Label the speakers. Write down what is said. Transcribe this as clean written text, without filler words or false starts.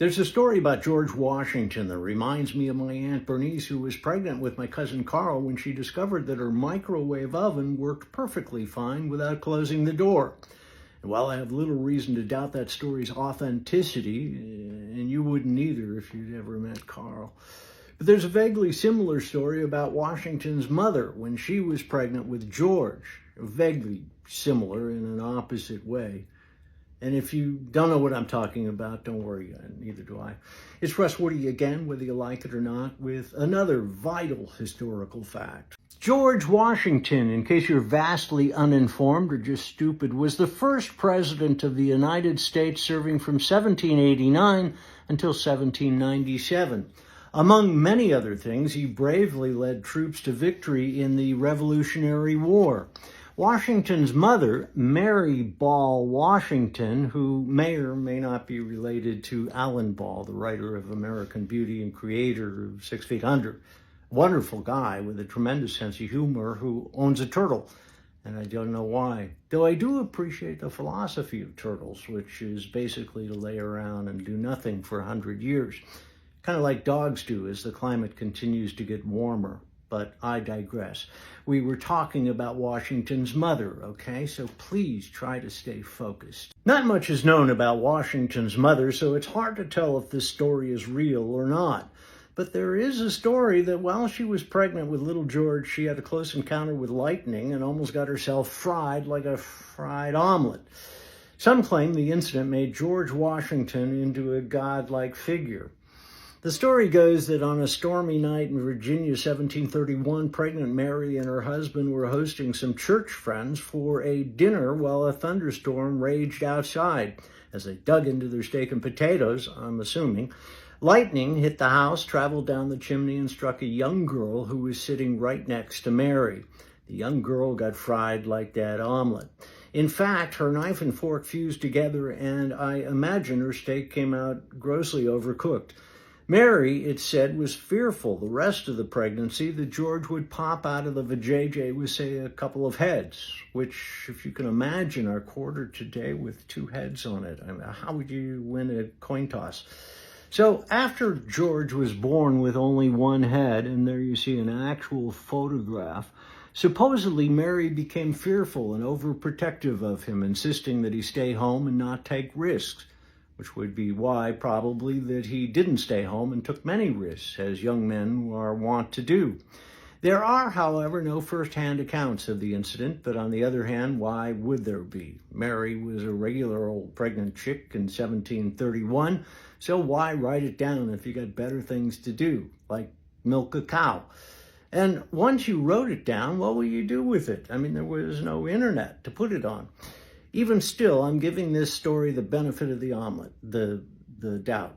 Speaker 1: There's a story about George Washington that reminds me of my Aunt Bernice, who was pregnant with my cousin Carl when she discovered that her microwave oven worked perfectly fine without closing the door. And while I have little reason to doubt that story's authenticity, and you wouldn't either if you'd ever met Carl, but there's a vaguely similar story about Washington's mother when she was pregnant with George, vaguely similar in an opposite way. And if you don't know what I'm talking about, don't worry, neither do I. It's Russ Woody again, whether you like it or not, with another vital historical fact. George Washington, in case you're vastly uninformed or just stupid, was the first president of the United States serving from 1789 until 1797. Among many other things, he bravely led troops to victory in the Revolutionary War. Washington's mother, Mary Ball Washington, who may or may not be related to Alan Ball, the writer of American Beauty and creator of 6 Feet Under. Wonderful guy with a tremendous sense of humor who owns a turtle, and I don't know why. Though I do appreciate the philosophy of turtles, which is basically to lay around and do nothing for 100 years. Kind of like dogs do as the climate continues to get warmer. But I digress. We were talking about Washington's mother, okay? So please try to stay focused. Not much is known about Washington's mother, so it's hard to tell if this story is real or not. But there is a story that while she was pregnant with little George, she had a close encounter with lightning and almost got herself fried like a fried omelet. Some claim the incident made George Washington into a godlike figure. The story goes that on a stormy night in Virginia, 1731, pregnant Mary and her husband were hosting some church friends for a dinner while a thunderstorm raged outside. As they dug into their steak and potatoes, I'm assuming, lightning hit the house, traveled down the chimney, and struck a young girl who was sitting right next to Mary. The young girl got fried like that omelet. In fact, her knife and fork fused together, and I imagine her steak came out grossly overcooked. Mary, it said, was fearful the rest of the pregnancy that George would pop out of the vajayjay with, say, a couple of heads, which, if you can imagine, are quartered today with 2 heads on it. I mean, how would you win a coin toss? So after George was born with only 1 head, and there you see an actual photograph, supposedly Mary became fearful and overprotective of him, insisting that he stay home and not take risks. Which would be why, probably, that he didn't stay home and took many risks, as young men are wont to do. There are, however, no first-hand accounts of the incident, but on the other hand, why would there be? Mary was a regular old pregnant chick in 1731, so why write it down if you got better things to do, like milk a cow? And once you wrote it down, what will you do with it? I mean, there was no internet to put it on. Even still, I'm giving this story the benefit of the omelet, the doubt.